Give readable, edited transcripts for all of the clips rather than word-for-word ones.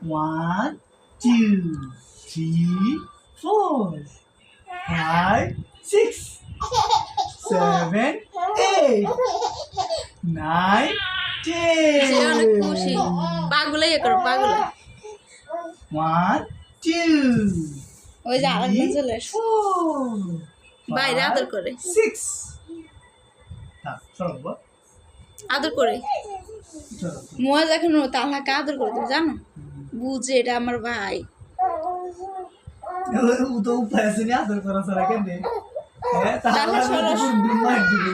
1 2 3 4 5 6 7 8 9 সে অনেক 10 খুশি। পাগুলো ইয়ে করো, পাগুলো। 1 2 ওই যে আরেকজন চলে আসছে 4 বাইরে আদর করে। 6 হ্যাঁ চলো বাবা আদর করে চলো মুয়াজ এখন তালহাকে আদর করে, তুমি জানো? বুঝে এটা আমার ভাই। ও তো উপায় আছে না আদর করা ছাড়া কেন হ্যাঁ তাহলে তাহলে চলো। দিন মার দিবে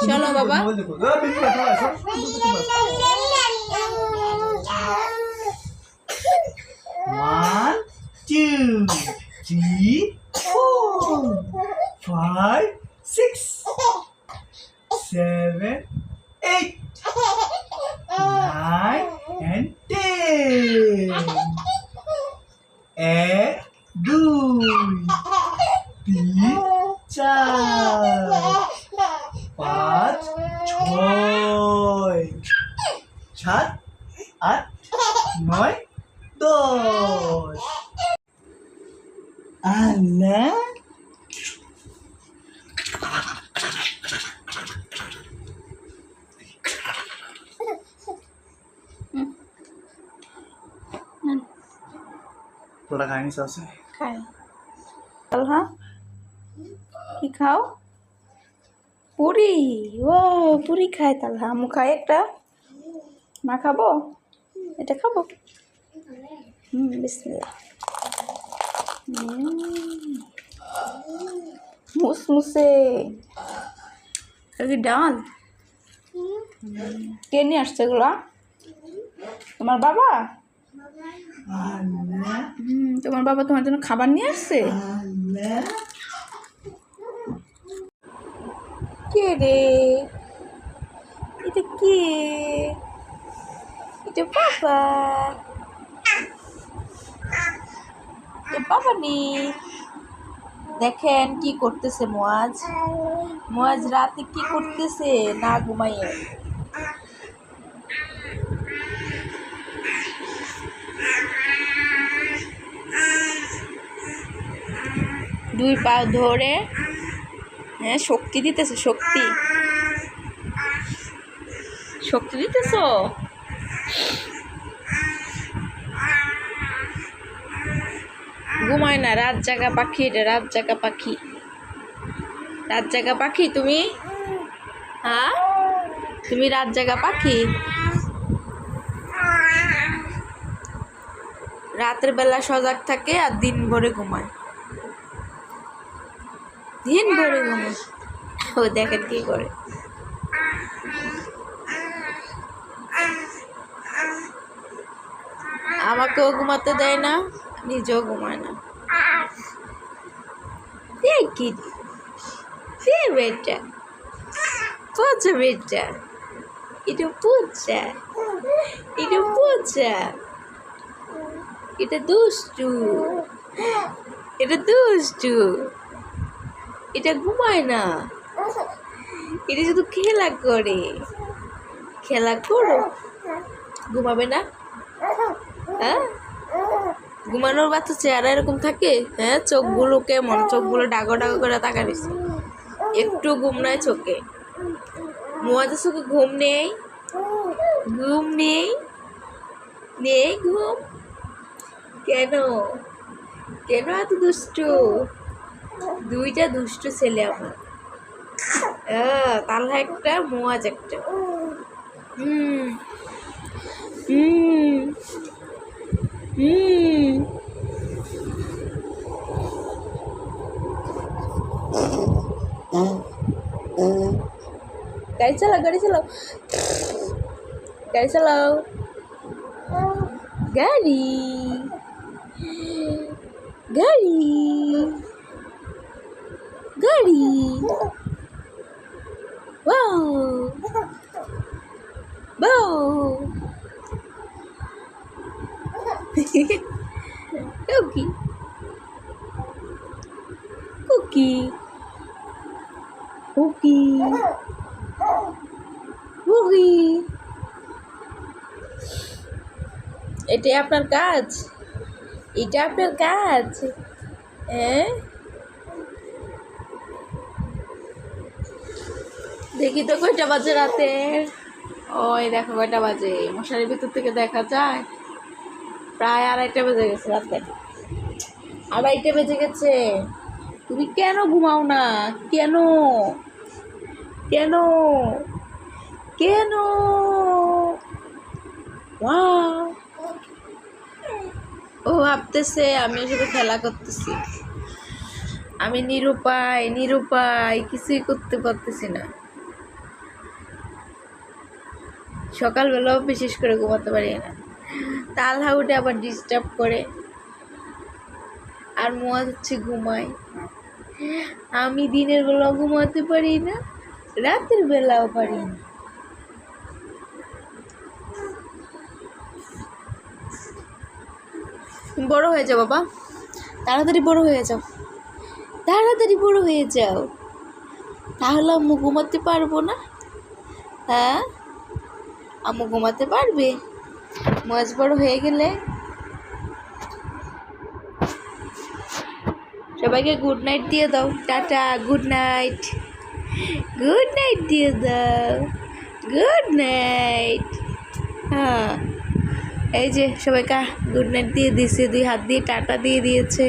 চলো বাবা। মোবাইল দেখো বিন কথা আছে 1 2 3 4 5 6 7 8 9 and 10 এক দুই তিন চার পাঁচ ছয় সাত আট নয় 10 আল্লাহ তোরা খাইনি সসে খাই তালহা, কি খাও? পুরি। ও পুরি খায় তালহা, আমু খায় একটা। মা খাবো? এটা খাবো? বিসমিল্লাহ। মুসমুসে। আর কি ডাল? কে নিয়ে আসছে এগুলা? তোমার বাবা? আল্লাহ তোমার বাবা তোমার জন্য খাবার নিয়ে আসছে? আল্লাহ কে রে? এটা কে? এটা বাবা। বাবা নি দেখেন কি করতেছে মুয়াজ। মুয়াজ রাতে কি করতেছে না ঘুমাইয়ে। দুই পা ধরে হ্যাঁ শক্তি দিতেছে, শক্তি শক্তি দিতেছ। ঘুমায় না, রাত জাগা পাখি এটা, রাত জাগা পাখি। রাত জাগা পাখি তুমি? হ্যাঁ তুমি রাত জাগা পাখি? রাতের বেলা সজাগ থাকে আর দিন ভরে ঘুমায়। দিন ভরে ঘুমায়। ও দেখেন কি করে। আমাকেও ঘুমাতে দেয় না, নিজেও ঘুমায় না। কি বেটা পচা বেটা, এটা পচা, এটা পচা, এটা দুষ্টু, এটা দুষ্টু, এটা ঘুমায় না, এটা শুধু খেলা করে। খেলা করো, ঘুমাবে না? হ্যাঁ ঘুমানোর বাচ্চা চেহারা এরকম থাকে? হ্যাঁ চোখগুলো কেমন? চোখগুলো ডাগো ডাগো করে তাকা দিচ্ছে, একটু ঘুম নাই চোখে। মুয়াজের চোখে ঘুম নেই, ঘুম নেই, নেই ঘুম। কেন কেন এত দুষ্টু? দুইটা দুষ্টু ছেলে আমার। তালহা একটা, মুয়াজ একটা। হুম হুম হুম গাড়ি চালাও, গাড়ি চালাও, গাড়ি চালাও, গাড়ি গাড়ি গাড়ি। বাউ বাউ কুকি কুকি কুকি কুকি। এটাই আপনার কাজ? এটা আপনার কাজ? হ্যাঁ, দেখি তো কয়টা বাজে রাতে। ওই দেখো কয়টা বাজে, মশারির ভিতর থেকে দেখা যায় প্রায় 2:30 বেজে গেছে রাতে। 2:30 বেজে গেছে। তুমি কেন ঘুমাও না? কেন? কেন? কেন? Wow! ও ভাবতেছে আমি ওর সাথে খেলা করতেছি। আমি নিরুপায়, নিরুপায়, কিছুই করতে পারতেছি না। সকালবেলাও বিশেষ করে ঘুমাতে পারি না। তালহা উঠে আবার ডিস্টার্ব করে, আর মোয়া হচ্ছে ঘুমাই। আমি দিনের বেলাও ঘুমাতে পারি না, রাতের বেলাও পারি না। বড় হয়ে যাও বাবা, তাড়াতাড়ি বড় হয়ে যাও, তাড়াতাড়ি বড় হয়ে যাও, তাহলে আম্মু ঘুমাতে পারবো না। হ্যাঁ, আম্মু ঘুমাতে পারবে মাছ বড় হয়ে গেলে। সবাইকে গুড নাইট দিয়ে দাও, tata, good night, good night দিয়ে দাও, গুড নাইট। হ্যাঁ, এই যে সবাইকে গুড নাইট দিয়ে দিয়েছে, 2 হাত দিয়ে টাটা দিয়ে দিয়েছে।